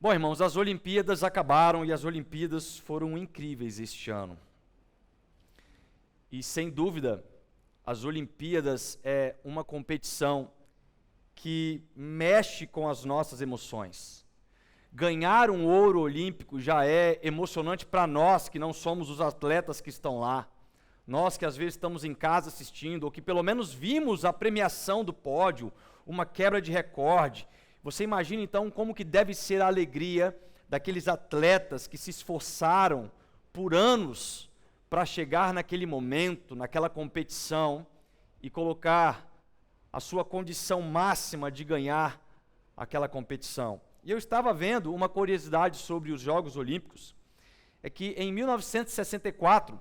Bom, irmãos, as Olimpíadas acabaram e as Olimpíadas foram incríveis este ano. E, sem dúvida, as Olimpíadas é uma competição que mexe com as nossas emoções. Ganhar um ouro olímpico já é emocionante para nós que não somos os atletas que estão lá. Nós que às vezes estamos em casa assistindo, ou que pelo menos vimos a premiação do pódio, uma quebra de recorde. Você imagina então como que deve ser a alegria daqueles atletas que se esforçaram por anos para chegar naquele momento, naquela competição e colocar a sua condição máxima de ganhar aquela competição. E eu estava vendo uma curiosidade sobre os Jogos Olímpicos, é que em 1964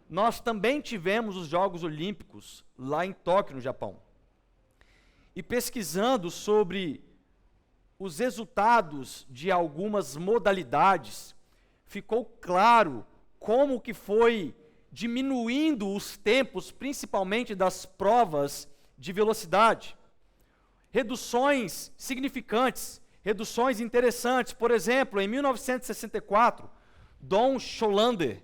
nós também tivemos os Jogos Olímpicos lá em Tóquio, no Japão. E pesquisando sobre os resultados de algumas modalidades, ficou claro como que foi diminuindo os tempos, principalmente das provas de velocidade. Reduções significantes, reduções interessantes. Por exemplo, em 1964, Don Schollander,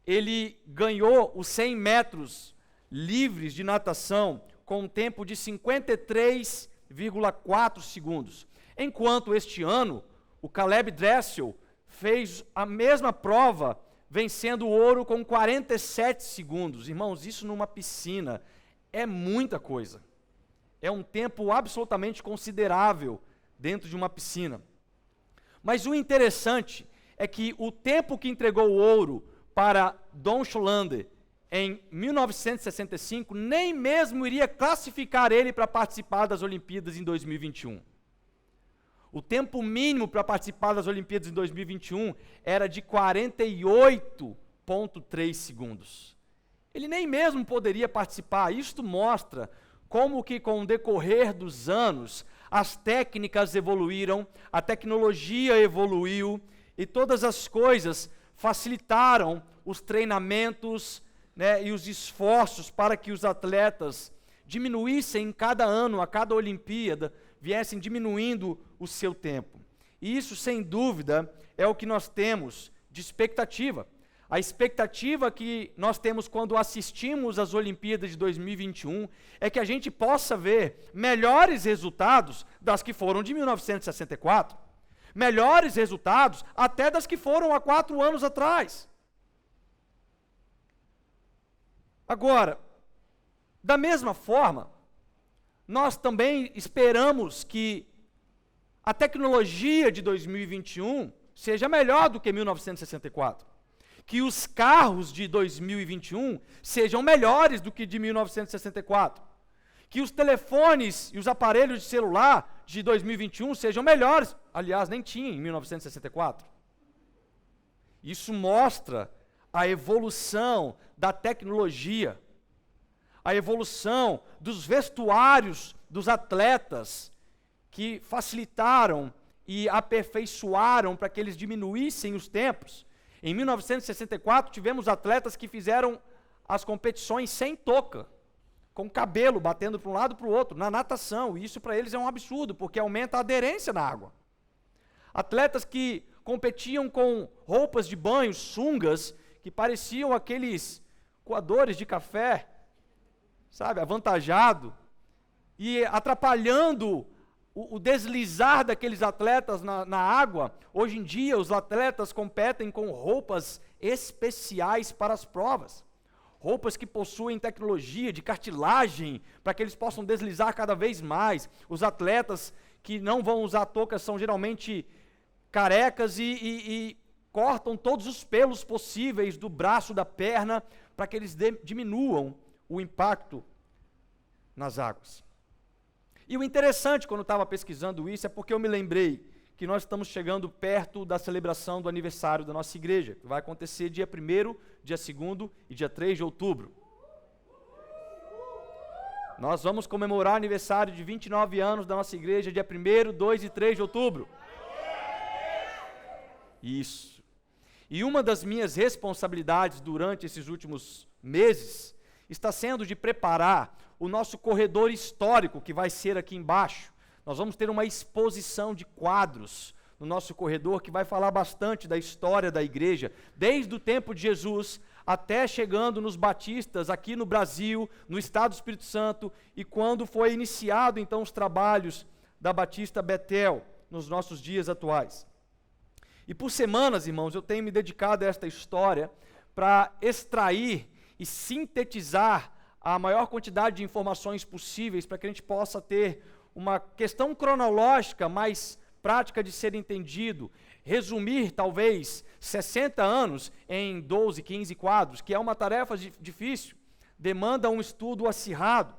ele ganhou os 100 metros livres de natação com um tempo de 53,4 segundos. Enquanto este ano, o Caleb Dressel fez a mesma prova, vencendo o ouro com 47 segundos. Irmãos, isso numa piscina é muita coisa. É um tempo absolutamente considerável dentro de uma piscina. Mas o interessante é que o tempo que entregou o ouro para Don Schollander em 1965, nem mesmo iria classificar ele para participar das Olimpíadas em 2021. O tempo mínimo para participar das Olimpíadas em 2021 era de 48,3 segundos. Ele nem mesmo poderia participar. Isto mostra como que com o decorrer dos anos, as técnicas evoluíram, a tecnologia evoluiu e todas as coisas facilitaram os treinamentos, né, e os esforços para que os atletas diminuíssem cada ano, a cada Olimpíada, viessem diminuindo o seu tempo. E isso, sem dúvida, é o que nós temos de expectativa. A expectativa que nós temos quando assistimos às Olimpíadas de 2021 é que a gente possa ver melhores resultados das que foram de 1964. Melhores resultados até das que foram há 4 anos atrás. Agora, da mesma forma, nós também esperamos que a tecnologia de 2021 seja melhor do que 1964. Que os carros de 2021 sejam melhores do que de 1964. Que os telefones e os aparelhos de celular de 2021 sejam melhores. Aliás, nem tinha em 1964. Isso mostra a evolução da tecnologia, a evolução dos vestuários dos atletas, que facilitaram e aperfeiçoaram para que eles diminuíssem os tempos. Em 1964, tivemos atletas que fizeram as competições sem touca, com o cabelo batendo para um lado e para o outro, na natação, e isso para eles é um absurdo, porque aumenta a aderência na água. Atletas que competiam com roupas de banho, sungas, que pareciam aqueles coadores de café, sabe, avantajado, e atrapalhando o deslizar daqueles atletas na água. Hoje em dia, os atletas competem com roupas especiais para as provas. Roupas que possuem tecnologia de cartilagem, para que eles possam deslizar cada vez mais. Os atletas que não vão usar touca são geralmente carecas e cortam todos os pelos possíveis do braço, da perna, para que eles diminuam o impacto nas águas. E o interessante, quando eu estava pesquisando isso, é porque eu me lembrei que nós estamos chegando perto da celebração do aniversário da nossa igreja, que vai acontecer dia 1º, dia 2º e dia 3 de outubro. Nós vamos comemorar o aniversário de 29 anos da nossa igreja, dia 1º, 2 e 3 de outubro. Isso. E uma das minhas responsabilidades durante esses últimos meses está sendo de preparar o nosso corredor histórico, que vai ser aqui embaixo. Nós vamos ter uma exposição de quadros no nosso corredor que vai falar bastante da história da igreja, desde o tempo de Jesus até chegando nos batistas aqui no Brasil, no estado do Espírito Santo, e quando foi iniciado então os trabalhos da Batista Betel, nos nossos dias atuais. E por semanas, irmãos, eu tenho me dedicado a esta história para extrair e sintetizar a maior quantidade de informações possíveis para que a gente possa ter uma questão cronológica mais prática de ser entendido, resumir talvez 60 anos em 12, 15 quadros, que é uma tarefa difícil, demanda um estudo acirrado.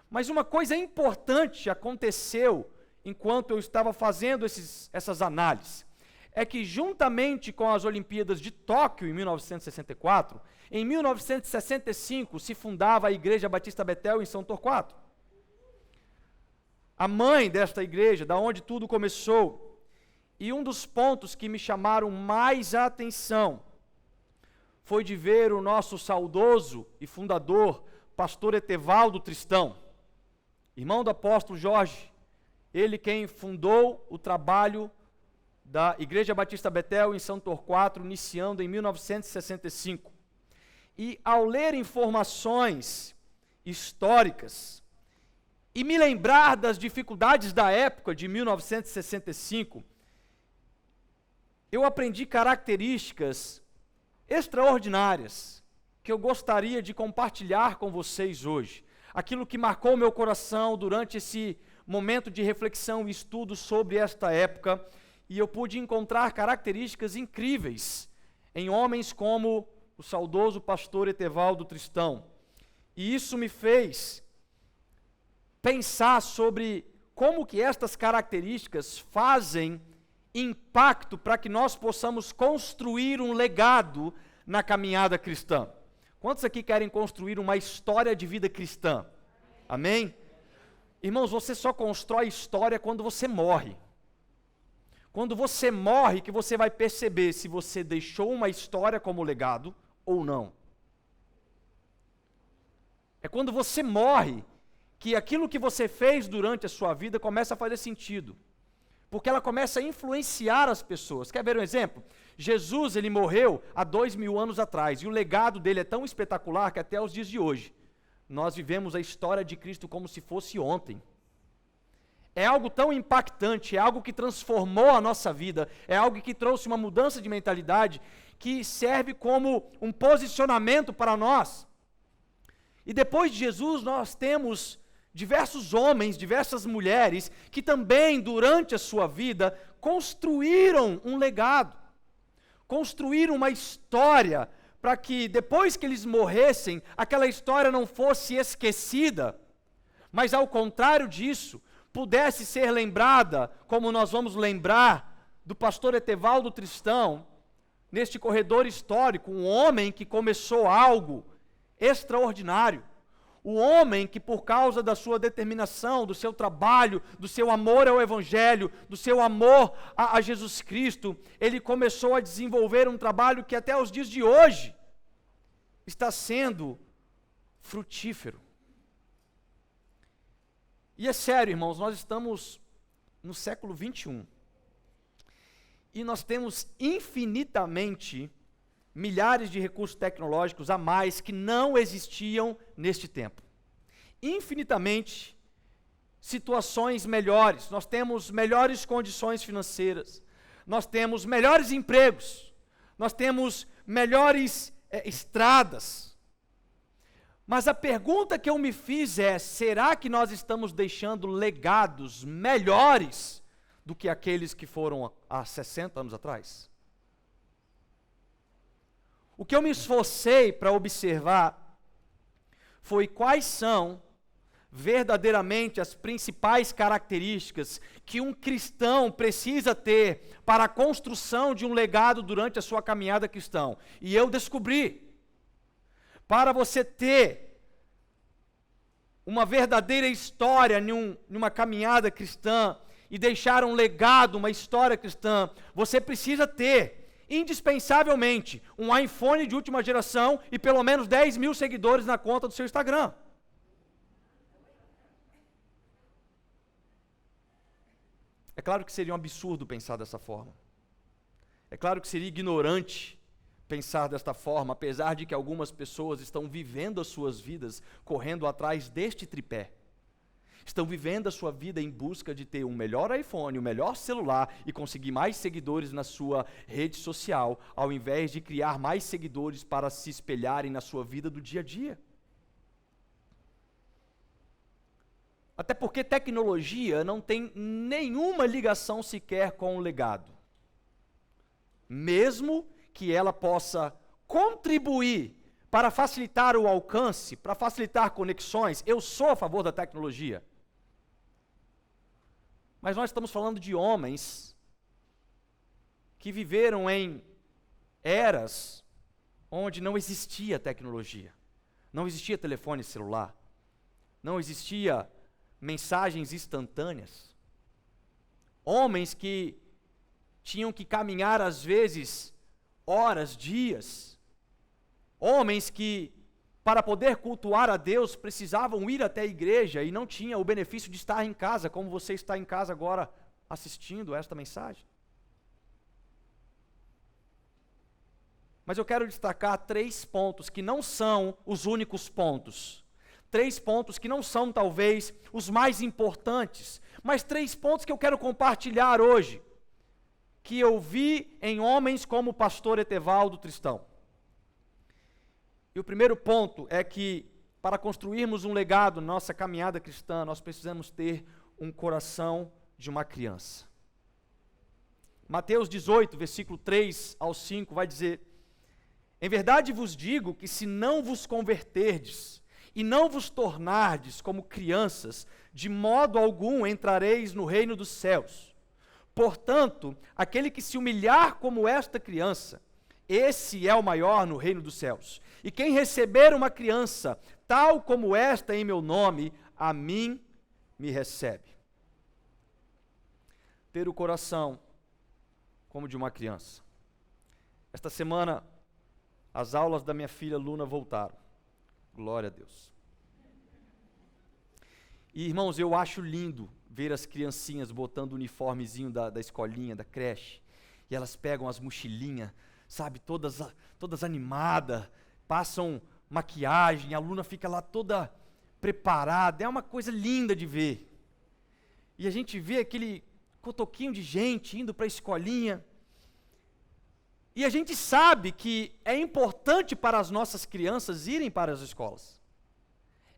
Mas uma coisa importante aconteceu enquanto eu estava fazendo essas análises, é que juntamente com as Olimpíadas de Tóquio em 1964, em 1965 se fundava a Igreja Batista Betel em São Torquato. A mãe desta igreja, da onde tudo começou, e um dos pontos que me chamaram mais a atenção foi de ver o nosso saudoso e fundador, pastor Etevaldo Tristão, irmão do apóstolo Jorge, ele quem fundou o trabalho da Igreja Batista Betel em São Torquato, iniciando em 1965. E ao ler informações históricas e me lembrar das dificuldades da época de 1965, eu aprendi características extraordinárias que eu gostaria de compartilhar com vocês hoje. Aquilo que marcou meu coração durante esse momento de reflexão e estudo sobre esta época, e eu pude encontrar características incríveis em homens como o saudoso pastor Etevaldo Tristão. E isso me fez pensar sobre como que estas características fazem impacto para que nós possamos construir um legado na caminhada cristã. Quantos aqui querem construir uma história de vida cristã? Amém? Irmãos, você só constrói história quando você morre. Quando você morre que você vai perceber se você deixou uma história como legado ou não. É quando você morre que aquilo que você fez durante a sua vida começa a fazer sentido. Porque ela começa a influenciar as pessoas. Quer ver um exemplo? Jesus, ele morreu há 2000 anos atrás, e o legado dele é tão espetacular que até os dias de hoje, nós vivemos a história de Cristo como se fosse ontem. É algo tão impactante, é algo que transformou a nossa vida, é algo que trouxe uma mudança de mentalidade, que serve como um posicionamento para nós. E depois de Jesus, nós temos diversos homens, diversas mulheres, que também, durante a sua vida, construíram um legado, construíram uma história, para que depois que eles morressem, aquela história não fosse esquecida, mas ao contrário disso, pudesse ser lembrada, como nós vamos lembrar do pastor Etevaldo Tristão, neste corredor histórico, um homem que começou algo extraordinário. O homem que, por causa da sua determinação, do seu trabalho, do seu amor ao Evangelho, do seu amor a Jesus Cristo, ele começou a desenvolver um trabalho que até os dias de hoje está sendo frutífero. E é sério, irmãos, nós estamos no século 21. E nós temos infinitamente milhares de recursos tecnológicos a mais que não existiam neste tempo. Infinitamente situações melhores, nós temos melhores condições financeiras, nós temos melhores empregos, nós temos melhores estradas. Mas a pergunta que eu me fiz é: será que nós estamos deixando legados melhores do que aqueles que foram há 60 anos atrás? O que eu me esforcei para observar foi quais são verdadeiramente as principais características que um cristão precisa ter para a construção de um legado durante a sua caminhada cristã. E eu descobri, para você ter uma verdadeira história numa caminhada cristã e deixar um legado, uma história cristã, você precisa ter indispensavelmente um iPhone de última geração e pelo menos 10 mil seguidores na conta do seu Instagram. É claro que seria um absurdo pensar dessa forma. É claro que seria ignorante pensar desta forma, apesar de que algumas pessoas estão vivendo as suas vidas correndo atrás deste tripé. Estão vivendo a sua vida em busca de ter um melhor iPhone, um melhor celular e conseguir mais seguidores na sua rede social, ao invés de criar mais seguidores para se espelharem na sua vida do dia a dia. Até porque tecnologia não tem nenhuma ligação sequer com o legado. Mesmo que ela possa contribuir para facilitar o alcance, para facilitar conexões, eu sou a favor da tecnologia. Mas nós estamos falando de homens que viveram em eras onde não existia tecnologia, não existia telefone celular, não existia mensagens instantâneas. Homens que tinham que caminhar às vezes horas, dias. Homens que, para poder cultuar a Deus, precisavam ir até a igreja e não tinham o benefício de estar em casa, como você está em casa agora assistindo esta mensagem. Mas eu quero destacar 3 pontos que não são os únicos pontos. 3 pontos que não são talvez os mais importantes, mas 3 pontos que eu quero compartilhar hoje, que eu vi em homens como o pastor Etevaldo Tristão. E o primeiro ponto é que, para construirmos um legado na nossa caminhada cristã, nós precisamos ter um coração de uma criança. Mateus 18, versículo 3 ao 5, vai dizer: em verdade vos digo que se não vos converterdes e não vos tornardes como crianças, de modo algum entrareis no reino dos céus. Portanto, aquele que se humilhar como esta criança, esse é o maior no reino dos céus. E quem receber uma criança, tal como esta em meu nome, a mim me recebe. Ter o coração como de uma criança. Esta semana, as aulas da minha filha Luna voltaram. Glória a Deus. E, irmãos, eu acho lindo ver as criancinhas botando o uniformezinho da escolinha, da creche, e elas pegam as mochilinhas, sabe, todas animadas, passam maquiagem, a aluna fica lá toda preparada, é uma coisa linda de ver. E a gente vê aquele cotoquinho de gente indo para a escolinha, e a gente sabe que é importante para as nossas crianças irem para as escolas.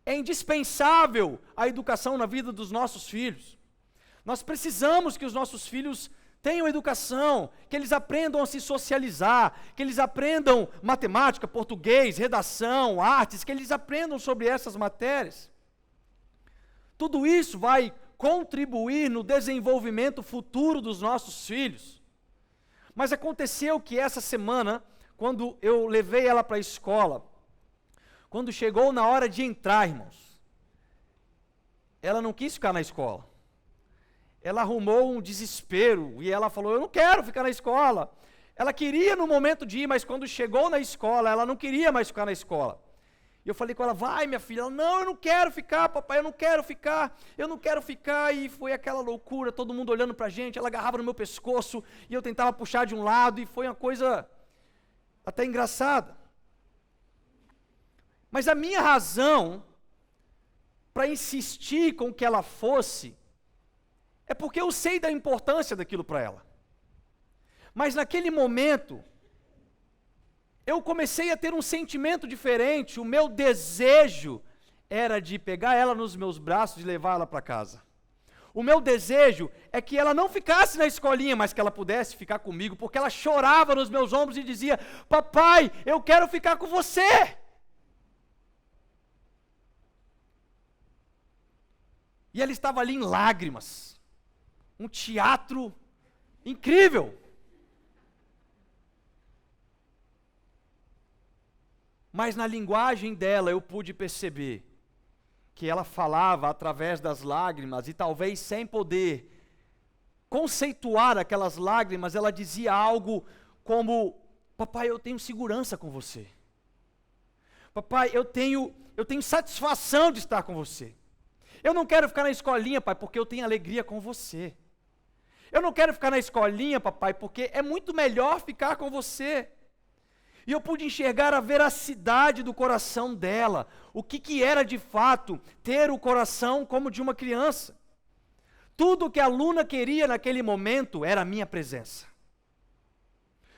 É indispensável a educação na vida dos nossos filhos. Nós precisamos que os nossos filhos tenham educação, que eles aprendam a se socializar, que eles aprendam matemática, português, redação, artes, que eles aprendam sobre essas matérias. Tudo isso vai contribuir no desenvolvimento futuro dos nossos filhos. Mas aconteceu que essa semana, quando eu levei ela para a escola, quando chegou na hora de entrar, irmãos, ela não quis ficar na escola. Ela arrumou um desespero e ela falou: eu não quero ficar na escola. Ela queria no momento de ir, mas quando chegou na escola, ela não queria mais ficar na escola. E eu falei com ela: vai, minha filha. Ela: não, eu não quero ficar, papai, eu não quero ficar. E foi aquela loucura, todo mundo olhando para a gente, ela agarrava no meu pescoço e eu tentava puxar de um lado e foi uma coisa até engraçada. Mas a minha razão para insistir com que ela fosse é porque eu sei da importância daquilo para ela. Mas naquele momento, eu comecei a ter um sentimento diferente. O meu desejo era de pegar ela nos meus braços e levar ela para casa. O meu desejo é que ela não ficasse na escolinha, mas que ela pudesse ficar comigo, porque ela chorava nos meus ombros e dizia: papai, eu quero ficar com você. E ela estava ali em lágrimas. Um teatro incrível. Mas na linguagem dela eu pude perceber que ela falava através das lágrimas e talvez sem poder conceituar aquelas lágrimas, ela dizia algo como: papai, eu tenho segurança com você. Papai, eu tenho satisfação de estar com você. Eu não quero ficar na escolinha, pai, porque eu tenho alegria com você. Eu não quero ficar na escolinha, papai, porque é muito melhor ficar com você. E eu pude enxergar a veracidade do coração dela, o que era de fato ter o coração como de uma criança. Tudo que a aluna queria naquele momento era a minha presença.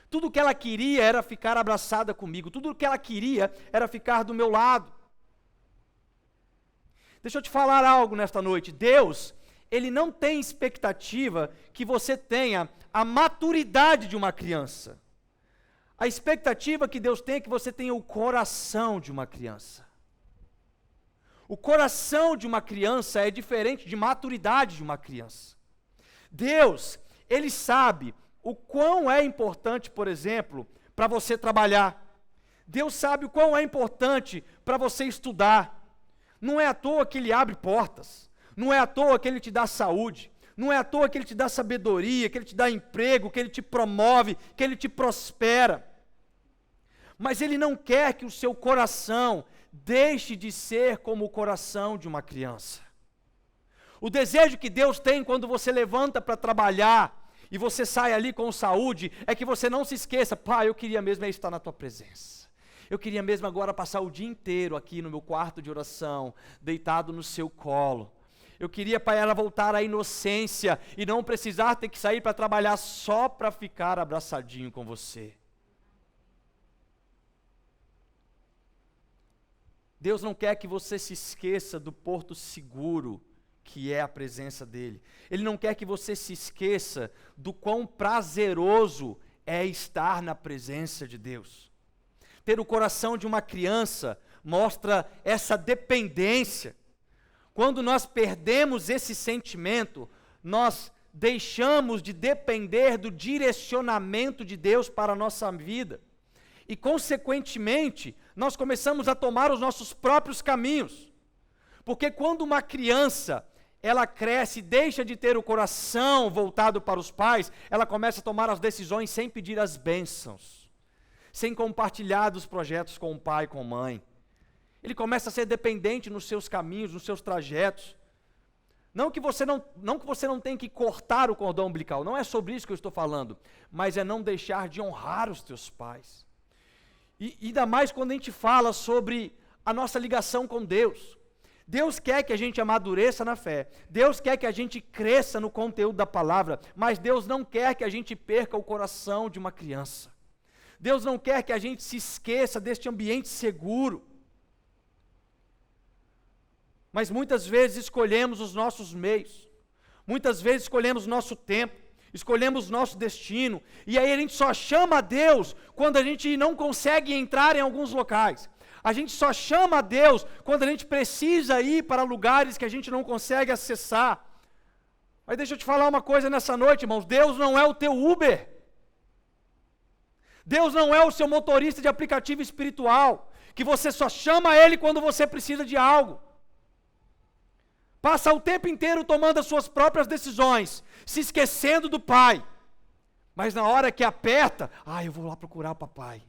Tudo que ela queria era ficar abraçada comigo, tudo que ela queria era ficar do meu lado. Deixa eu te falar algo nesta noite. Deus, Ele não tem expectativa que você tenha a maturidade de uma criança. A expectativa que Deus tem é que você tenha o coração de uma criança. O coração de uma criança é diferente de maturidade de uma criança. Deus, Ele sabe o quão é importante, por exemplo, para você trabalhar. Deus sabe o quão é importante para você estudar. Não é à toa que Ele abre portas. Não é à toa que Ele te dá saúde. Não é à toa que Ele te dá sabedoria, que Ele te dá emprego, que Ele te promove, que Ele te prospera. Mas Ele não quer que o seu coração deixe de ser como o coração de uma criança. O desejo que Deus tem quando você levanta para trabalhar e você sai ali com saúde, é que você não se esqueça, pai, eu queria mesmo estar na tua presença. Eu queria mesmo agora passar o dia inteiro aqui no meu quarto de oração, deitado no seu colo. Eu queria, pai, ela voltar à inocência e não precisar ter que sair para trabalhar só para ficar abraçadinho com você. Deus não quer que você se esqueça do porto seguro que é a presença dEle. Ele não quer que você se esqueça do quão prazeroso é estar na presença de Deus. Ter o coração de uma criança mostra essa dependência. Quando nós perdemos esse sentimento, nós deixamos de depender do direcionamento de Deus para a nossa vida. E, consequentemente, nós começamos a tomar os nossos próprios caminhos. Porque quando uma criança, ela cresce e deixa de ter o coração voltado para os pais, ela começa a tomar as decisões sem pedir as bênçãos, sem compartilhar dos projetos com o pai e com a mãe. Ele começa a ser dependente nos seus caminhos, nos seus trajetos. Não que você não tenha que cortar o cordão umbilical, não é sobre isso que eu estou falando, mas é não deixar de honrar os teus pais. E ainda mais quando a gente fala sobre a nossa ligação com Deus. Deus quer que a gente amadureça na fé, Deus quer que a gente cresça no conteúdo da palavra, mas Deus não quer que a gente perca o coração de uma criança. Deus não quer que a gente se esqueça deste ambiente seguro. Mas muitas vezes escolhemos os nossos meios, muitas vezes escolhemos o nosso tempo, escolhemos o nosso destino, e aí a gente só chama a Deus quando a gente não consegue entrar em alguns locais. A gente só chama a Deus quando a gente precisa ir para lugares que a gente não consegue acessar. Mas deixa eu te falar uma coisa nessa noite, irmãos, Deus não é o teu Uber. Deus não é o seu motorista de aplicativo espiritual, que você só chama Ele quando você precisa de algo. Passa o tempo inteiro tomando as suas próprias decisões, se esquecendo do Pai. Mas na hora que aperta, eu vou lá procurar o papai.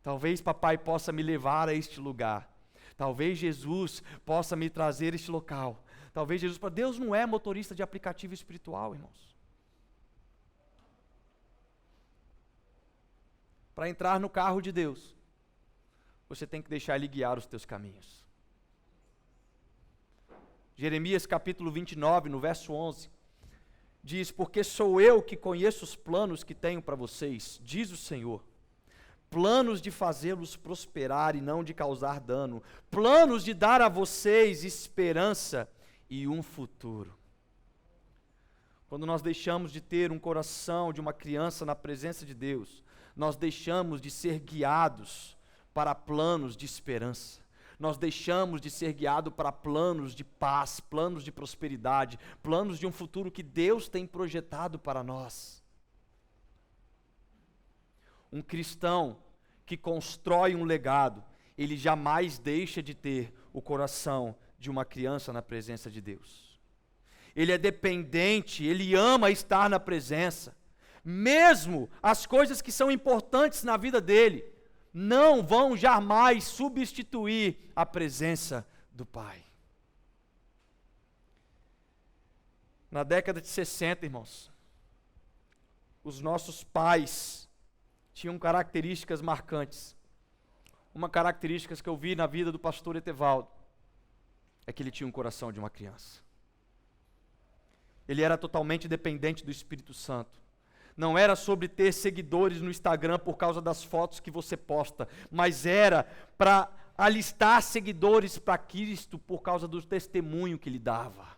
Talvez papai possa me levar a este lugar. Talvez Jesus possa me trazer a este local. Talvez Jesus... Deus não é motorista de aplicativo espiritual, irmãos. Para entrar no carro de Deus, você tem que deixar Ele guiar os teus caminhos. Jeremias capítulo 29, no verso 11, diz, porque sou eu que conheço os planos que tenho para vocês, diz o Senhor, planos de fazê-los prosperar e não de causar dano, planos de dar a vocês esperança e um futuro. Quando nós deixamos de ter um coração de uma criança na presença de Deus, nós deixamos de ser guiados para planos de esperança. Nós deixamos de ser guiados para planos de paz, planos de prosperidade, planos de um futuro que Deus tem projetado para nós. Um cristão que constrói um legado, ele jamais deixa de ter o coração de uma criança na presença de Deus. Ele é dependente, ele ama estar na presença. Mesmo as coisas que são importantes na vida dele, não vão jamais substituir a presença do Pai. Na década de 60, irmãos, os nossos pais tinham características marcantes. Uma característica que eu vi na vida do pastor Etevaldo é que ele tinha um coração de uma criança. Ele era totalmente dependente do Espírito Santo. Não era sobre ter seguidores no Instagram por causa das fotos que você posta, mas era para alistar seguidores para Cristo por causa do testemunho que ele dava.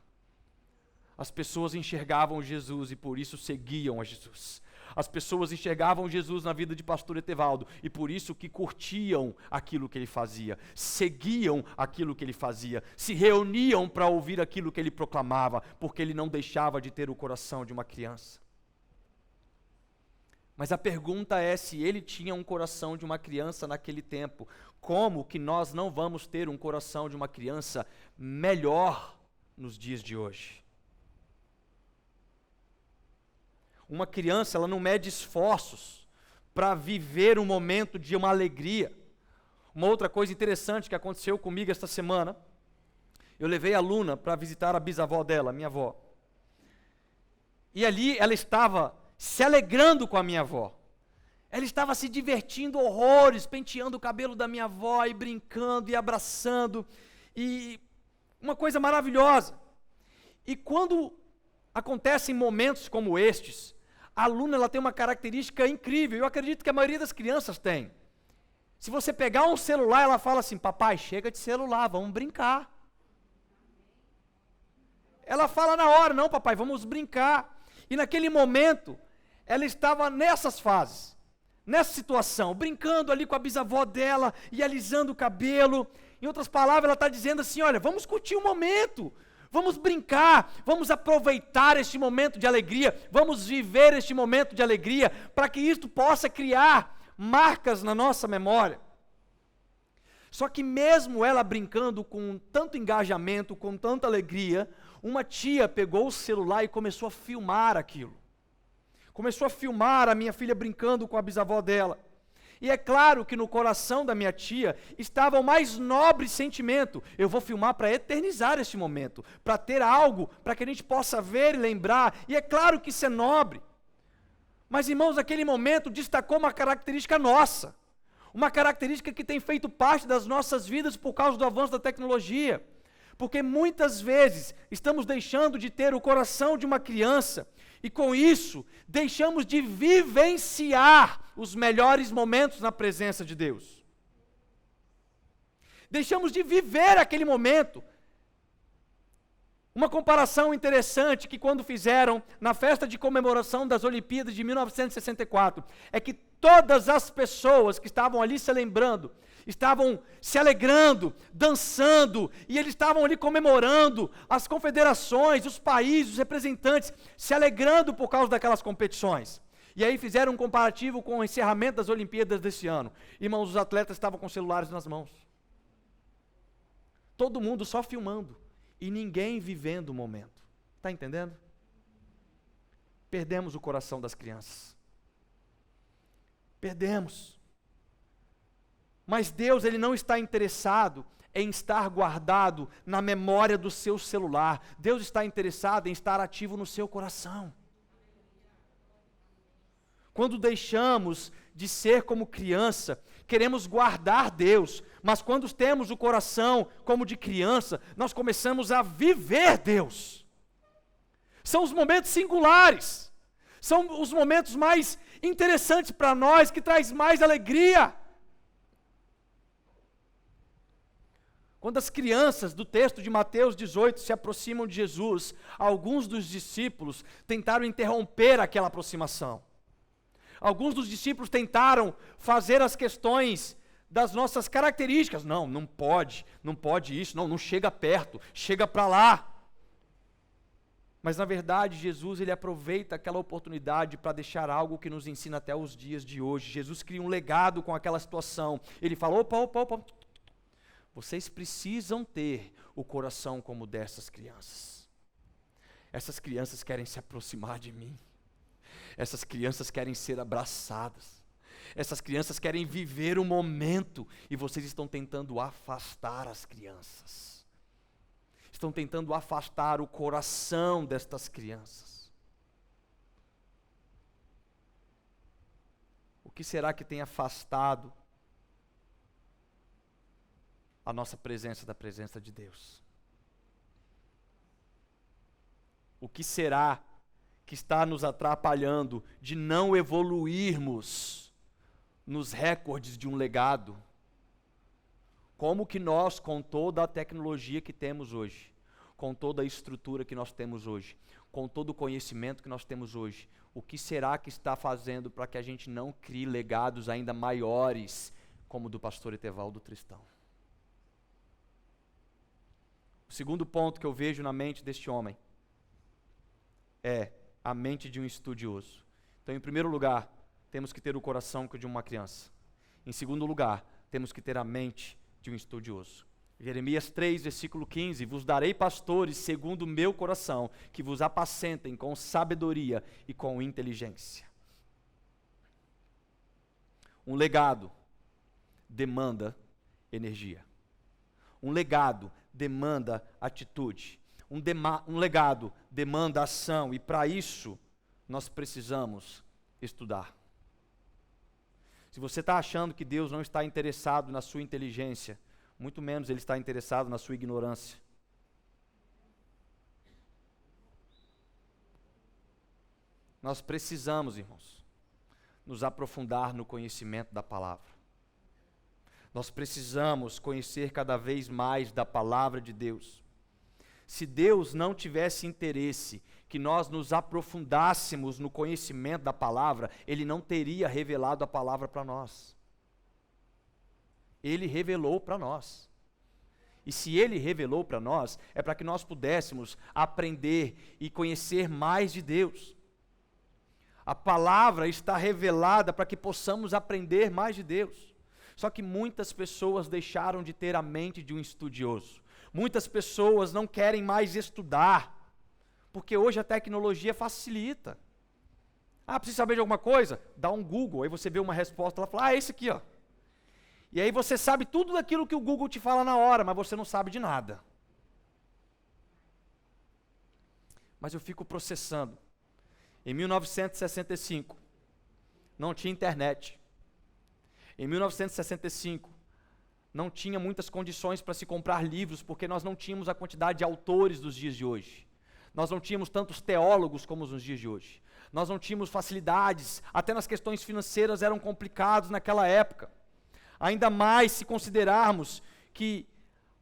As pessoas enxergavam Jesus e por isso seguiam a Jesus. As pessoas enxergavam Jesus na vida de pastor Etevaldo e por isso que curtiam aquilo que ele fazia, seguiam aquilo que ele fazia, se reuniam para ouvir aquilo que ele proclamava, porque ele não deixava de ter o coração de uma criança. Mas a pergunta é se ele tinha um coração de uma criança naquele tempo, como que nós não vamos ter um coração de uma criança melhor nos dias de hoje? Uma criança, ela não mede esforços para viver um momento de uma alegria. Uma outra coisa interessante que aconteceu comigo esta semana, eu levei a Luna para visitar a bisavó dela, minha avó. E ali ela estava se alegrando com a minha avó. Ela estava se divertindo horrores, penteando o cabelo da minha avó e brincando e abraçando. E uma coisa maravilhosa. E quando acontecem momentos como estes, a Luna ela tem uma característica incrível, eu acredito que a maioria das crianças tem. Se você pegar um celular, ela fala assim, papai, chega de celular, vamos brincar. Ela fala na hora, não papai, vamos brincar. E naquele momento, ela estava nessas fases, nessa situação, brincando ali com a bisavó dela, e alisando o cabelo. Em outras palavras, ela está dizendo assim, olha, vamos curtir o momento. Vamos brincar, vamos aproveitar este momento de alegria, vamos viver este momento de alegria, para que isto possa criar marcas na nossa memória. Só que mesmo ela brincando com tanto engajamento, com tanta alegria, uma tia pegou o celular e começou a filmar aquilo. Começou a filmar a minha filha brincando com a bisavó dela. E é claro que no coração da minha tia estava o mais nobre sentimento. Eu vou filmar para eternizar este momento, para ter algo, para que a gente possa ver e lembrar. E é claro que isso é nobre. Mas, irmãos, naquele momento destacou uma característica nossa. Uma característica que tem feito parte das nossas vidas por causa do avanço da tecnologia. Porque muitas vezes estamos deixando de ter o coração de uma criança e com isso deixamos de vivenciar os melhores momentos na presença de Deus. Deixamos de viver aquele momento. Uma comparação interessante que quando fizeram na festa de comemoração das Olimpíadas de 1964, é que todas as pessoas que estavam ali se lembrando, estavam se alegrando, dançando, e eles estavam ali comemorando as confederações, os países, os representantes, se alegrando por causa daquelas competições. E aí fizeram um comparativo com o encerramento das Olimpíadas desse ano. Irmãos, os atletas estavam com celulares nas mãos. Todo mundo só filmando. E ninguém vivendo o momento. Está entendendo? Perdemos o coração das crianças. Perdemos. Mas Deus, Ele não está interessado em estar guardado na memória do seu celular. Deus está interessado em estar ativo no seu coração. Quando deixamos de ser como criança, queremos guardar Deus, mas quando temos o coração como de criança, nós começamos a viver Deus. São os momentos singulares, são os momentos mais interessantes para nós, que traz mais alegria. Quando as crianças do texto de Mateus 18 se aproximam de Jesus, alguns dos discípulos tentaram interromper aquela aproximação. Alguns dos discípulos tentaram fazer as questões das nossas características. Não pode isso, não chega perto, chega para lá. Mas na verdade Jesus ele aproveita aquela oportunidade para deixar algo que nos ensina até os dias de hoje. Jesus cria um legado com aquela situação. Ele fala, opa, vocês precisam ter o coração como dessas crianças. Essas crianças querem se aproximar de mim. Essas crianças querem ser abraçadas. Essas crianças querem viver o momento e vocês estão tentando afastar as crianças. estão tentando afastar o coração destas crianças. O que será que tem afastado a nossa presença da presença de Deus? O que será que está nos atrapalhando de não evoluirmos nos recordes de um legado? Como que nós, com toda a tecnologia que temos hoje, com toda a estrutura que nós temos hoje, com todo o conhecimento que nós temos hoje, o que será que está fazendo para que a gente não crie legados ainda maiores, como o do pastor Etevaldo Tristão? O segundo ponto que eu vejo na mente deste homem é a mente de um estudioso. Então, em primeiro lugar, temos que ter o coração de uma criança. Em segundo lugar, temos que ter a mente de um estudioso. Jeremias 3, versículo 15: vos darei pastores segundo o meu coração, que vos apacentem com sabedoria e com inteligência. Um legado demanda energia. Um legado demanda atitude. Um legado demanda ação, e para isso nós precisamos estudar. Se você está achando que Deus não está interessado na sua inteligência, muito menos Ele está interessado na sua ignorância. Nós precisamos, irmãos, nos aprofundar no conhecimento da palavra. Nós precisamos conhecer cada vez mais da palavra de Deus. Se Deus não tivesse interesse que nós nos aprofundássemos no conhecimento da palavra, Ele não teria revelado a palavra para nós. Ele revelou para nós. E se Ele revelou para nós, é para que nós pudéssemos aprender e conhecer mais de Deus. A palavra está revelada para que possamos aprender mais de Deus. Só que muitas pessoas deixaram de ter a mente de um estudioso. Muitas pessoas não querem mais estudar, porque hoje a tecnologia facilita. Precisa saber de alguma coisa? Dá um Google, aí você vê uma resposta, ela fala, é esse aqui, ó. E aí você sabe tudo daquilo que o Google te fala na hora, mas você não sabe de nada. Mas eu fico processando. Em 1965, não tinha internet. Em 1965, não tinha muitas condições para se comprar livros, porque nós não tínhamos a quantidade de autores dos dias de hoje. Nós não tínhamos tantos teólogos como nos dias de hoje. Nós não tínhamos facilidades, até nas questões financeiras eram complicados naquela época. Ainda mais se considerarmos que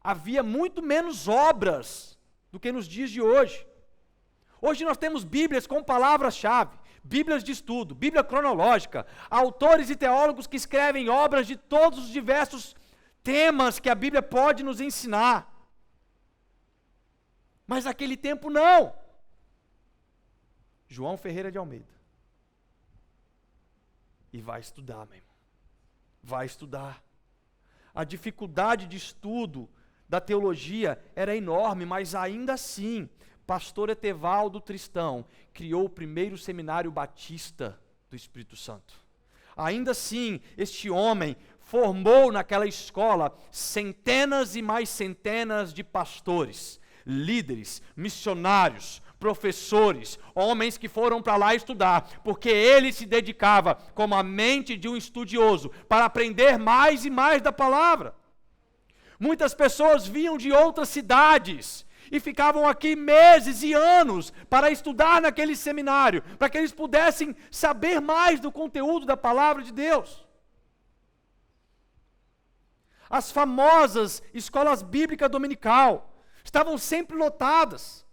havia muito menos obras do que nos dias de hoje. Hoje nós temos Bíblias com palavras-chave, Bíblias de estudo, Bíblia cronológica, autores e teólogos que escrevem obras de todos os diversos temas que a Bíblia pode nos ensinar. Mas naquele tempo não. João Ferreira de Almeida. E vai estudar, meu irmão. Vai estudar. A dificuldade de estudo da teologia era enorme, mas ainda assim, pastor Etevaldo Tristão criou o primeiro seminário batista do Espírito Santo. Ainda assim, este homem formou naquela escola centenas e mais centenas de pastores, líderes, missionários, professores, homens que foram para lá estudar, porque ele se dedicava como a mente de um estudioso para aprender mais e mais da palavra. Muitas pessoas vinham de outras cidades e ficavam aqui meses e anos para estudar naquele seminário, para que eles pudessem saber mais do conteúdo da palavra de Deus. As famosas escolas bíblicas dominical estavam sempre lotadas.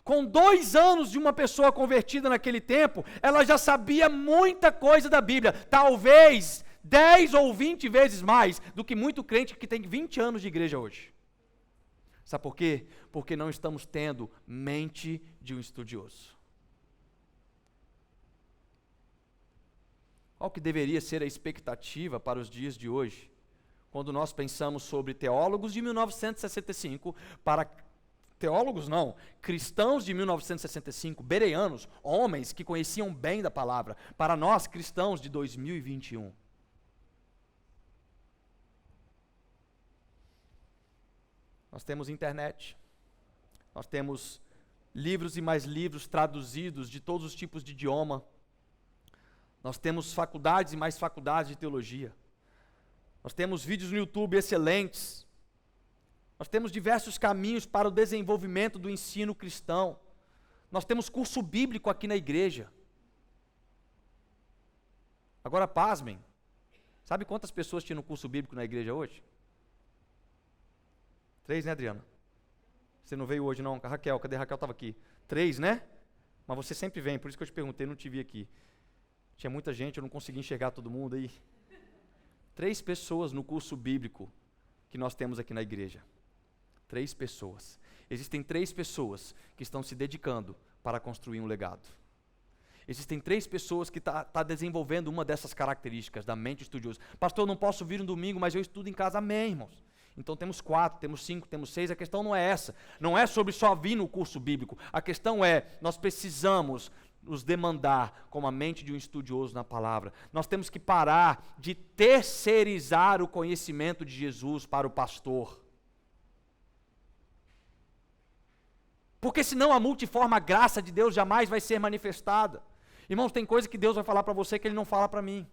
Com 2 anos de uma pessoa convertida naquele tempo, ela já sabia muita coisa da Bíblia, talvez 10 ou 20 vezes mais do que muito crente que tem 20 anos de igreja hoje. Sabe por quê? Porque não estamos tendo mente de um estudioso. Qual que deveria ser a expectativa para os dias de hoje, quando nós pensamos sobre teólogos de 1965 para teólogos não, cristãos de 1965, bereanos, homens que conheciam bem da palavra, para nós cristãos de 2021. Nós temos internet, nós temos livros e mais livros traduzidos de todos os tipos de idioma, nós temos faculdades e mais faculdades de teologia, nós temos vídeos no YouTube excelentes, nós temos diversos caminhos para o desenvolvimento do ensino cristão, nós temos curso bíblico aqui na igreja. Agora pasmem, sabe quantas pessoas tinham no curso bíblico na igreja hoje? 3, né, Adriana? Você não veio hoje não? A Raquel, cadê a Raquel? Estava aqui. 3, né? Mas você sempre vem, por isso que eu te perguntei, não te vi aqui. Tinha muita gente, eu não consegui enxergar todo mundo aí. 3 pessoas no curso bíblico que nós temos aqui na igreja. 3 pessoas. Existem 3 pessoas que estão se dedicando para construir um legado. Existem 3 pessoas que estão desenvolvendo uma dessas características da mente estudiosa. Pastor, eu não posso vir um domingo, mas eu estudo em casa. Amém, irmãos. Então temos 4, temos 5, temos 6, a questão não é essa. Não é sobre só vir no curso bíblico. A questão é, nós precisamos nos demandar como a mente de um estudioso na palavra. Nós temos que parar de terceirizar o conhecimento de Jesus para o pastor. Porque senão a multiforme graça de Deus jamais vai ser manifestada. Irmãos, tem coisa que Deus vai falar para você que Ele não fala para mim.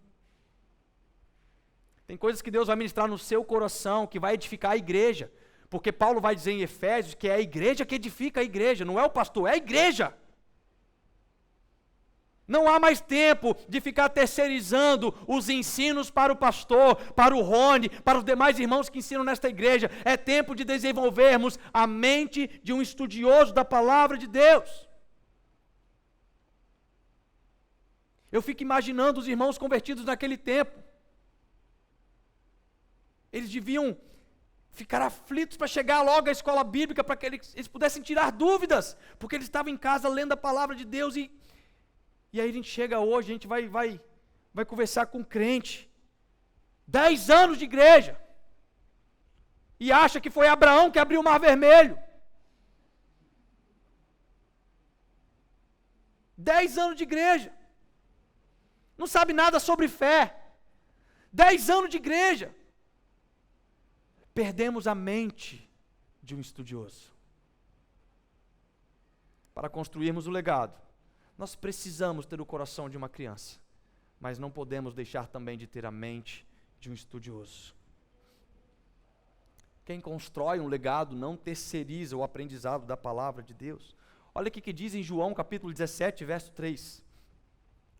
Tem coisas que Deus vai ministrar no seu coração, que vai edificar a igreja. Porque Paulo vai dizer em Efésios que é a igreja que edifica a igreja, não é o pastor, é a igreja. Não há mais tempo de ficar terceirizando os ensinos para o pastor, para o Rony, para os demais irmãos que ensinam nesta igreja. É tempo de desenvolvermos a mente de um estudioso da palavra de Deus. Eu fico imaginando os irmãos convertidos naquele tempo. Eles deviam ficar aflitos para chegar logo à escola bíblica, para que eles pudessem tirar dúvidas, porque eles estavam em casa lendo a palavra de Deus e aí a gente chega hoje, a gente vai conversar com um crente, 10 anos de igreja, e acha que foi Abraão que abriu o Mar Vermelho. 10 anos de igreja, não sabe nada sobre fé, 10 anos de igreja. Perdemos a mente de um estudioso. Para construirmos o legado, nós precisamos ter o coração de uma criança, mas não podemos deixar também de ter a mente de um estudioso. Quem constrói um legado não terceiriza o aprendizado da palavra de Deus. Olha o que diz em João capítulo 17, verso 3.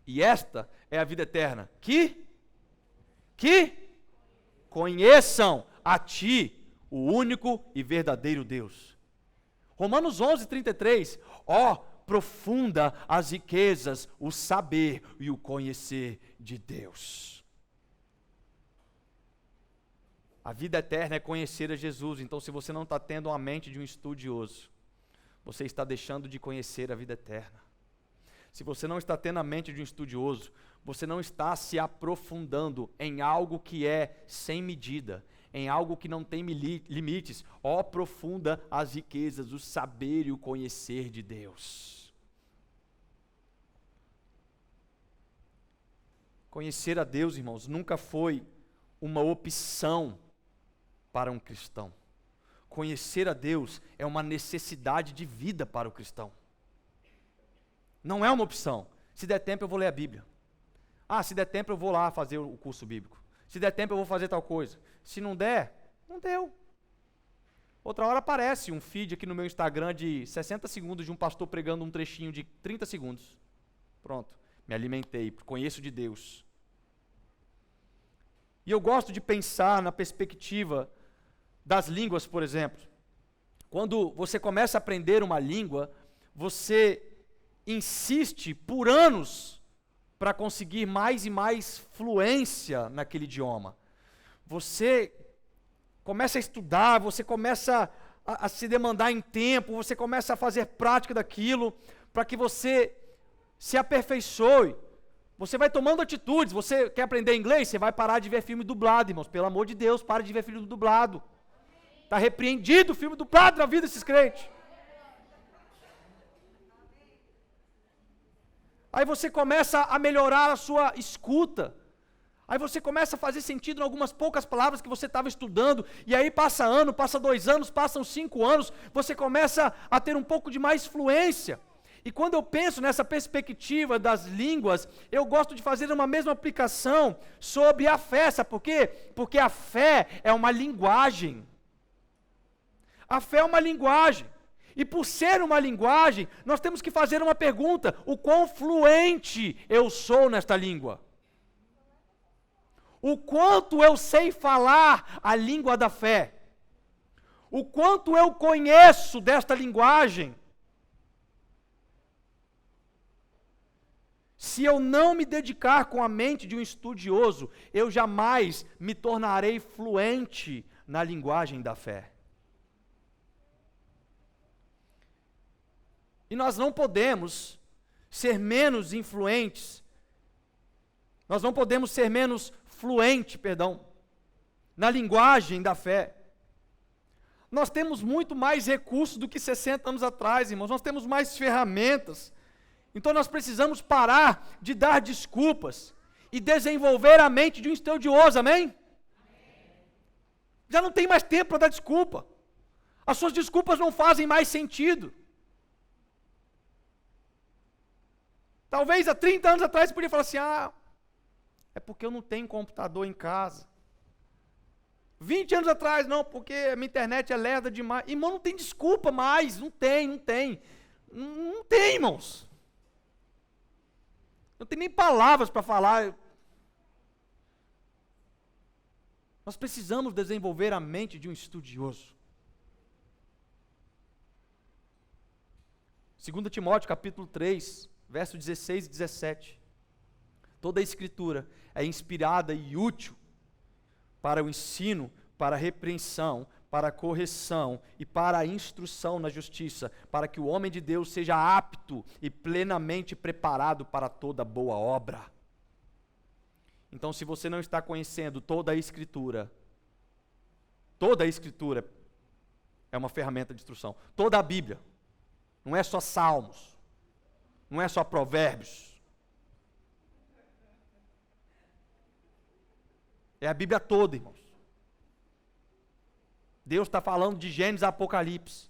E esta é a vida eterna, que conheçam a ti, o único e verdadeiro Deus. Romanos 11, 33. Profunda as riquezas, o saber e o conhecer de Deus. A vida eterna é conhecer a Jesus. Então, se você não está tendo a mente de um estudioso, você está deixando de conhecer a vida eterna. Se você não está tendo a mente de um estudioso, você não está se aprofundando em algo que é sem medida, em algo que não tem limites. Profunda as riquezas, o saber e o conhecer de Deus. Conhecer a Deus, irmãos, nunca foi uma opção para um cristão. Conhecer a Deus é uma necessidade de vida para o cristão. Não é uma opção. Se der tempo eu vou ler a Bíblia. Se der tempo eu vou lá fazer o curso bíblico. Se der tempo eu vou fazer tal coisa. Se não der, não deu. Outra hora aparece um feed aqui no meu Instagram de 60 segundos de um pastor pregando um trechinho de 30 segundos. Pronto, me alimentei, conheço de Deus. E eu gosto de pensar na perspectiva das línguas, por exemplo. Quando você começa a aprender uma língua, você insiste por anos para conseguir mais e mais fluência naquele idioma. Você começa a estudar, você começa a se demandar em tempo, você começa a fazer prática daquilo, para que você se aperfeiçoe. Você vai tomando atitudes. Você quer aprender inglês? Você vai parar de ver filme dublado, irmãos. Pelo amor de Deus, para de ver filme dublado. Está repreendido o filme dublado na vida desses crentes. Aí você começa a melhorar a sua escuta. Aí você começa a fazer sentido em algumas poucas palavras que você estava estudando, e aí passa ano, passa 2 anos, passam 5 anos, você começa a ter um pouco de mais fluência. E quando eu penso nessa perspectiva das línguas, eu gosto de fazer uma mesma aplicação sobre a fé, sabe por quê? Porque a fé é uma linguagem. A fé é uma linguagem. E por ser uma linguagem, nós temos que fazer uma pergunta: o quão fluente eu sou nesta língua? O quanto eu sei falar a língua da fé? O quanto eu conheço desta linguagem? Se eu não me dedicar com a mente de um estudioso, eu jamais me tornarei fluente na linguagem da fé. E nós não podemos ser menos influentes, nós não podemos ser menos fluente, na linguagem da fé. Nós temos muito mais recursos do que 60 anos atrás, irmãos, nós temos mais ferramentas. Então nós precisamos parar de dar desculpas e desenvolver a mente de um estudioso, amém? Já não tem mais tempo para dar desculpa. As suas desculpas não fazem mais sentido. Talvez há 30 anos atrás você podia falar assim: é porque eu não tenho computador em casa. 20 anos atrás, não, porque a minha internet é lerda demais. Irmão, não tem desculpa mais, não tem. Não tem, irmãos. Não tem nem palavras para falar. Nós precisamos desenvolver a mente de um estudioso. 2 Timóteo capítulo 3, verso 16 e 17. Toda a Escritura é inspirada e útil para o ensino, para a repreensão, para a correção e para a instrução na justiça, para que o homem de Deus seja apto e plenamente preparado para toda boa obra. Então, se você não está conhecendo toda a Escritura é uma ferramenta de instrução. Toda a Bíblia, não é só Salmos, não é só Provérbios. É a Bíblia toda, irmãos. Deus está falando de Gênesis a Apocalipse.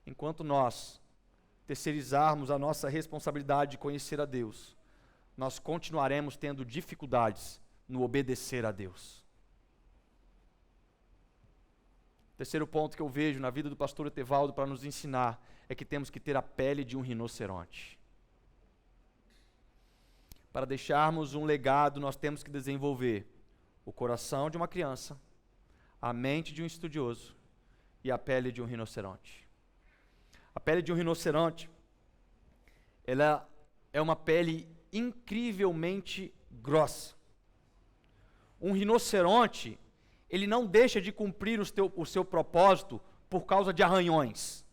Enquanto nós terceirizarmos a nossa responsabilidade de conhecer a Deus, nós continuaremos tendo dificuldades no obedecer a Deus. Terceiro ponto que eu vejo na vida do pastor Etevaldo para nos ensinar é que temos que ter a pele de um rinoceronte. Para deixarmos um legado, nós temos que desenvolver o coração de uma criança, a mente de um estudioso e a pele de um rinoceronte. A pele de um rinoceronte, ela é uma pele incrivelmente grossa. Um rinoceronte, ele não deixa de cumprir o seu propósito por causa de arranhões,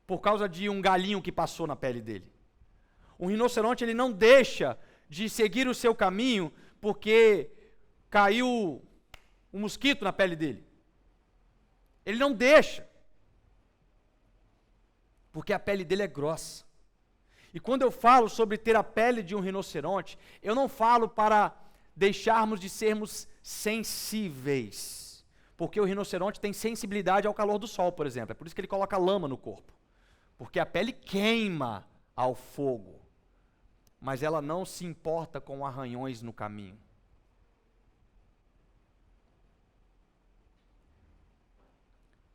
por causa de um galinho que passou na pele dele. Um rinoceronte, ele não deixa de seguir o seu caminho porque caiu um mosquito na pele dele. Ele não deixa, porque a pele dele é grossa. E quando eu falo sobre ter a pele de um rinoceronte, eu não falo para deixarmos de sermos sensíveis, porque o rinoceronte tem sensibilidade ao calor do sol, por exemplo. É por isso que ele coloca lama no corpo, porque a pele queima ao fogo, mas ela não se importa com arranhões no caminho.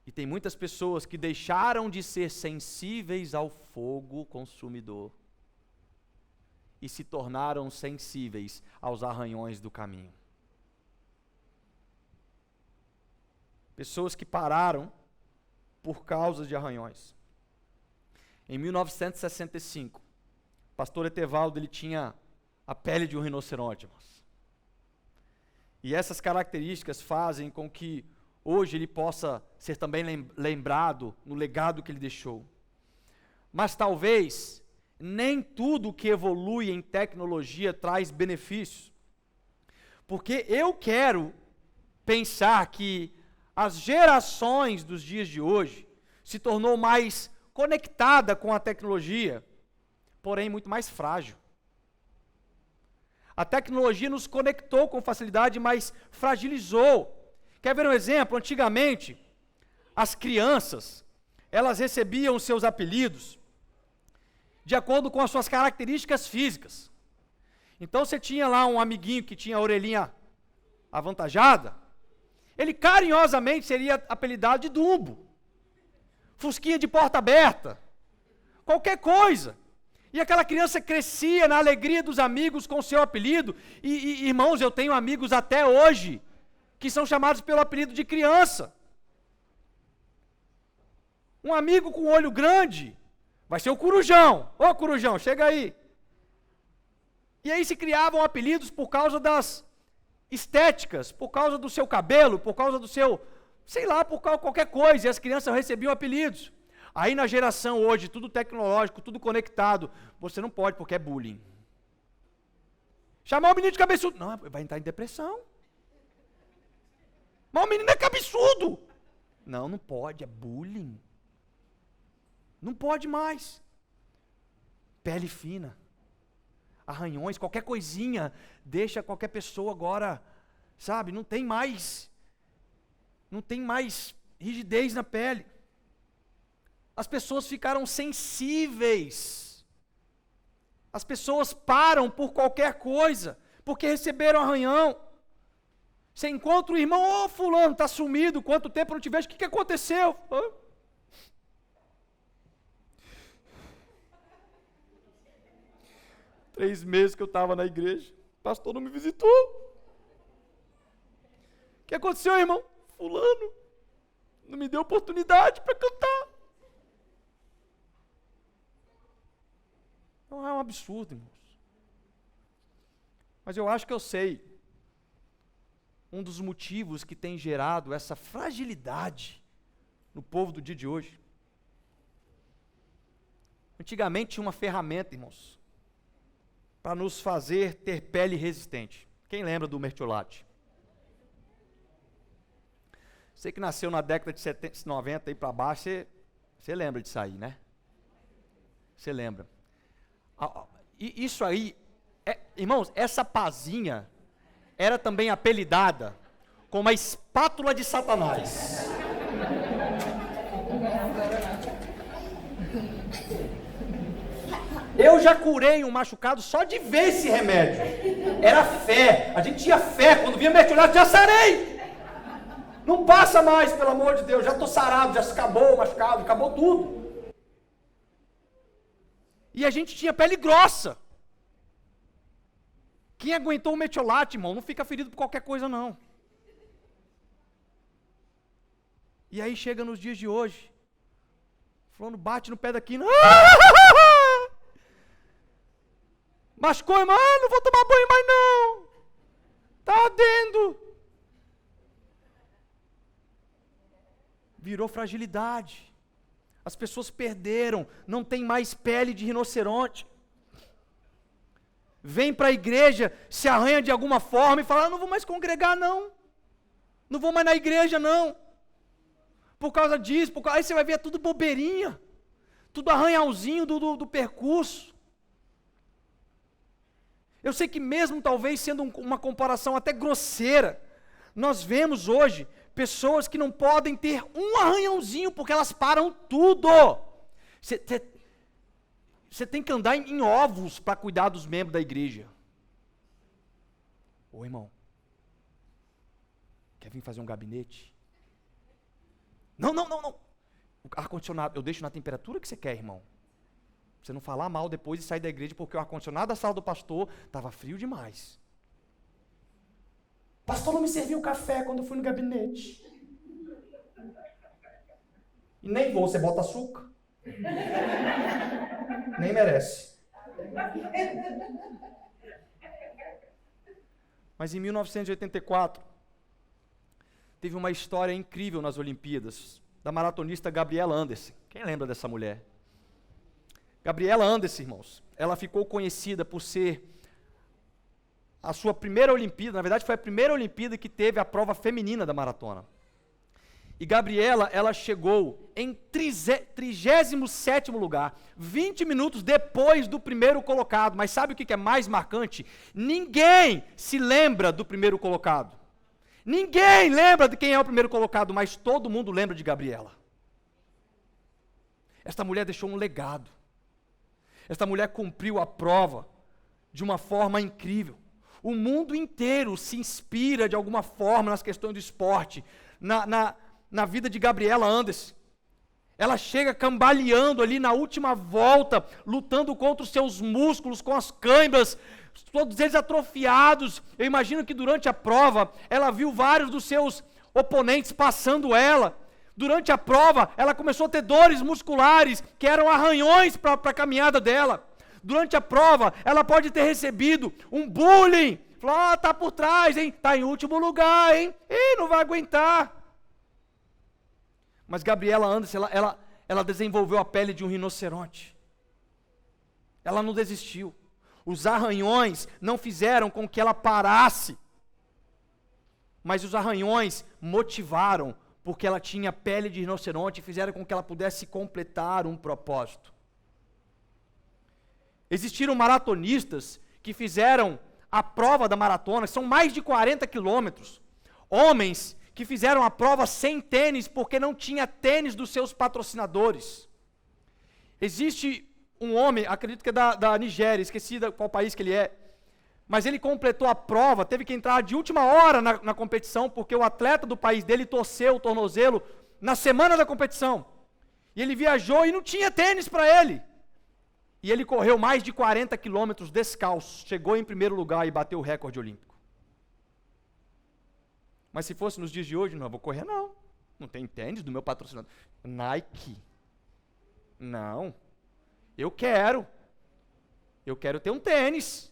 E tem muitas pessoas que deixaram de ser sensíveis ao fogo consumidor e se tornaram sensíveis aos arranhões do caminho. Pessoas que pararam por causa de arranhões. Em 1965, o pastor Etevaldo, ele tinha a pele de um rinoceronte, irmãos. E essas características fazem com que hoje ele possa ser também lembrado no legado que ele deixou. Mas talvez nem tudo que evolui em tecnologia traz benefícios. Porque eu quero pensar que as gerações dos dias de hoje se tornou mais conectada com a tecnologia, porém muito mais frágil. A tecnologia nos conectou com facilidade, mas fragilizou. Quer ver um exemplo? Antigamente, as crianças, elas recebiam seus apelidos de acordo com as suas características físicas. Então você tinha lá um amiguinho que tinha a orelhinha avantajada, ele carinhosamente seria apelidado de Dumbo, Fusquinha de porta aberta, qualquer coisa. E aquela criança crescia na alegria dos amigos com o seu apelido. E irmãos, eu tenho amigos até hoje que são chamados pelo apelido de criança. Um amigo com olho grande vai ser o Corujão. Ô Corujão, chega aí. E aí se criavam apelidos por causa das estéticas, por causa do seu cabelo, por causa do seu, sei lá, por causa de qualquer coisa. E as crianças recebiam apelidos. Aí na geração hoje, tudo tecnológico, tudo conectado, você não pode porque é bullying. Chamar o menino de cabeçudo, não, vai entrar em depressão. Mas o menino é cabeçudo. Não, não pode, é bullying. Não pode mais. Pele fina, arranhões, qualquer coisinha, deixa qualquer pessoa agora, sabe, não tem mais rigidez na pele. As pessoas ficaram sensíveis. As pessoas param por qualquer coisa, porque receberam arranhão. Você encontra o irmão, ô fulano, está sumido, quanto tempo eu não te vejo, o que aconteceu? 3 meses que eu estava na igreja, o pastor não me visitou. O que aconteceu, irmão? Fulano não me deu oportunidade para cantar. Não é um absurdo, irmãos. Mas eu acho que eu sei um dos motivos que tem gerado essa fragilidade no povo do dia de hoje. Antigamente tinha uma ferramenta, irmãos, para nos fazer ter pele resistente. Quem lembra do mertiolate? Você que nasceu na década de 70, 90 aí para baixo, você lembra disso aí, né? Você lembra. E isso aí, irmãos, essa pazinha era também apelidada como a espátula de Satanás. Eu já curei um machucado só de ver esse remédio. Era fé. A gente tinha fé. Quando via mertiolate, já sarei. Não passa mais, pelo amor de Deus. Já estou sarado, já acabou o machucado, acabou tudo. E a gente tinha pele grossa. Quem aguentou o mertiolate, irmão, não fica ferido por qualquer coisa, não. E aí chega nos dias de hoje. Fulano bate no pé da quina. Machucou, irmão, não vou tomar banho mais não. Tá ardendo. Virou fragilidade. As pessoas perderam, não tem mais pele de rinoceronte. Vem para a igreja, se arranha de alguma forma e fala, não vou mais congregar não. Não vou mais na igreja não. Por causa disso, aí você vai ver tudo bobeirinha. Tudo arranhãozinho do percurso. Eu sei que mesmo talvez sendo uma comparação até grosseira, nós vemos hoje pessoas que não podem ter um arranhãozinho porque elas param tudo. Você tem que andar em ovos para cuidar dos membros da igreja. Ô irmão, quer vir fazer um gabinete? Não. O ar-condicionado, eu deixo na temperatura que você quer, irmão. Você não falar mal depois e sair da igreja porque o ar-condicionado da sala do pastor estava frio demais. Pastor não me serviu café quando eu fui no gabinete. E nem vou, você bota açúcar. Nem merece. Mas em 1984, teve uma história incrível nas Olimpíadas, da maratonista Gabriela Anderson. Quem lembra dessa mulher? Gabriela Anderson, irmãos, ela ficou conhecida por ser a sua primeira Olimpíada, na verdade foi a primeira Olimpíada que teve a prova feminina da maratona. E Gabriela, ela chegou em 37º lugar, 20 minutos depois do primeiro colocado. Mas sabe o que é mais marcante? Ninguém se lembra do primeiro colocado. Ninguém lembra de quem é o primeiro colocado, mas todo mundo lembra de Gabriela. Esta mulher deixou um legado. Esta mulher cumpriu a prova de uma forma incrível. O mundo inteiro se inspira de alguma forma nas questões do esporte, na vida de Gabriela Anderson. Ela chega cambaleando ali na última volta, lutando contra os seus músculos, com as câimbras, todos eles atrofiados. Eu imagino que durante a prova, ela viu vários dos seus oponentes passando ela. Durante a prova, ela começou a ter dores musculares, que eram arranhões para a caminhada dela. Durante a prova, ela pode ter recebido um bullying. Falou, tá por trás, hein? Tá em último lugar, hein? Ih, não vai aguentar. Mas Gabriela Anderson, ela desenvolveu a pele de um rinoceronte. Ela não desistiu. Os arranhões não fizeram com que ela parasse. Mas os arranhões motivaram, porque ela tinha pele de rinoceronte e fizeram com que ela pudesse completar um propósito. Existiram maratonistas que fizeram a prova da maratona, são mais de 40 quilômetros. Homens que fizeram a prova sem tênis, porque não tinha tênis dos seus patrocinadores. Existe um homem, acredito que é da Nigéria, esqueci qual país que ele é, mas ele completou a prova, teve que entrar de última hora na competição, porque o atleta do país dele torceu o tornozelo na semana da competição. E ele viajou e não tinha tênis para ele. E ele correu mais de 40 quilômetros descalço, chegou em primeiro lugar e bateu o recorde olímpico. Mas se fosse nos dias de hoje, não vou correr não. Não tem tênis do meu patrocinador. Nike. Não. Eu quero ter um tênis.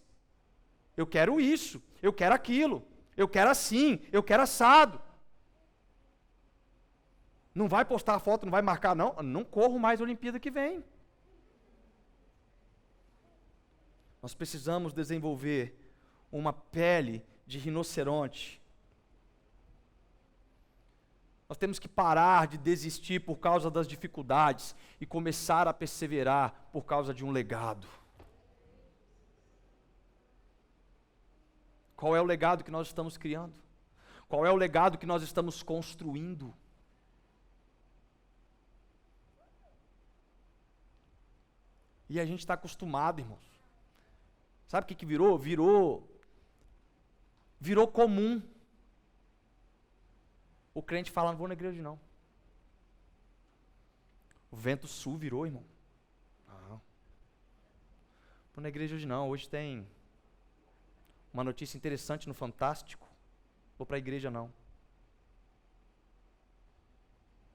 Eu quero isso, eu quero aquilo, eu quero assim, eu quero assado. Não vai postar a foto, não vai marcar, não. Não corro mais a Olimpíada que vem. Nós precisamos desenvolver uma pele de rinoceronte. Nós temos que parar de desistir por causa das dificuldades e começar a perseverar por causa de um legado. Qual é o legado que nós estamos criando? Qual é o legado que nós estamos construindo? E a gente está acostumado, irmãos. Sabe o que virou? Virou comum. O crente fala, não vou na igreja não. O vento sul virou, irmão. Não vou na igreja hoje não, hoje tem uma notícia interessante no Fantástico. Vou para a igreja não.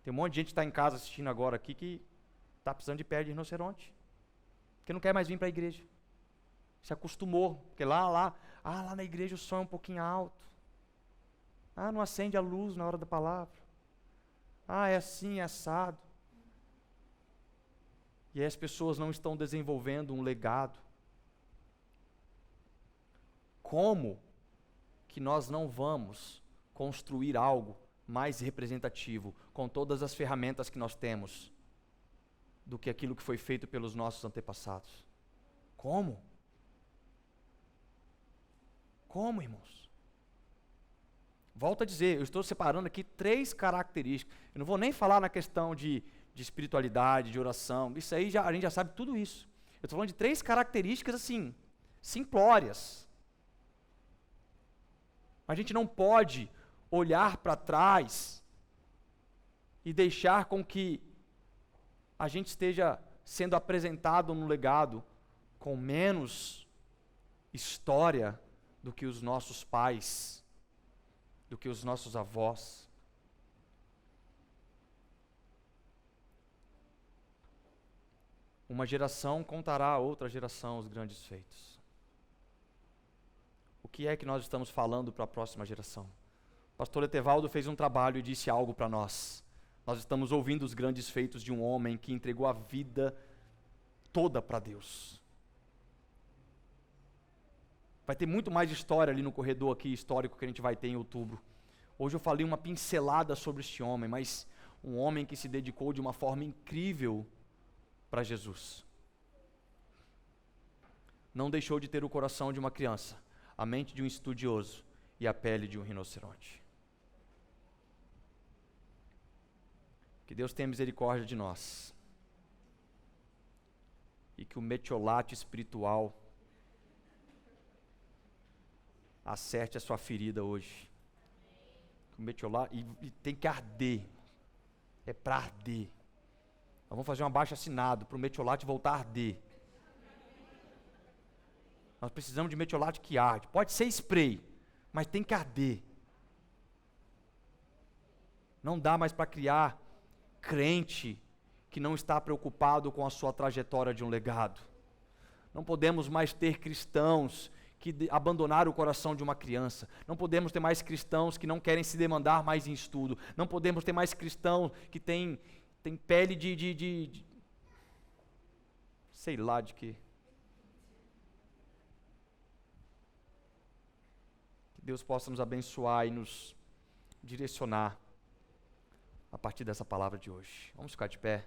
Tem um monte de gente que está em casa assistindo agora aqui que está precisando de pele de rinoceronte. Que não quer mais vir para a igreja. Se acostumou. Porque lá na igreja o som é um pouquinho alto. Não acende a luz na hora da palavra. É assim, é assado. E aí as pessoas não estão desenvolvendo um legado. Como que nós não vamos construir algo mais representativo com todas as ferramentas que nós temos do que aquilo que foi feito pelos nossos antepassados? Como? Como, irmãos? Volto a dizer, eu estou separando aqui 3 características. Eu não vou nem falar na questão de espiritualidade, de oração. Isso aí a gente já sabe tudo isso. Eu estou falando de 3 características assim, simplórias. A gente não pode olhar para trás e deixar com que a gente esteja sendo apresentado num legado com menos história do que os nossos pais, do que os nossos avós. Uma geração contará a outra geração os grandes feitos. O que é que nós estamos falando para a próxima geração? O pastor Etevaldo fez um trabalho e disse algo para nós. Nós estamos ouvindo os grandes feitos de um homem que entregou a vida toda para Deus. Vai ter muito mais história ali no corredor aqui, histórico, que a gente vai ter em outubro. Hoje eu falei uma pincelada sobre este homem, mas um homem que se dedicou de uma forma incrível para Jesus. Não deixou de ter o coração de uma criança, a mente de um estudioso e a pele de um rinoceronte. Que Deus tenha misericórdia de nós. E que o metiolate espiritual acerte a sua ferida hoje. O metiolate, e tem que arder. É para arder. Nós vamos fazer um abaixo-assinado para o metiolate voltar a arder. Nós precisamos de metiolate que arde. Pode ser spray, mas tem que arder. Não dá mais para criar crente que não está preocupado com a sua trajetória de um legado. Não podemos mais ter cristãos que abandonaram o coração de uma criança. Não podemos ter mais cristãos que não querem se demandar mais em estudo. Não podemos ter mais cristãos que têm pele de sei lá de quê. Que Deus possa nos abençoar e nos direcionar a partir dessa palavra de hoje. Vamos ficar de pé.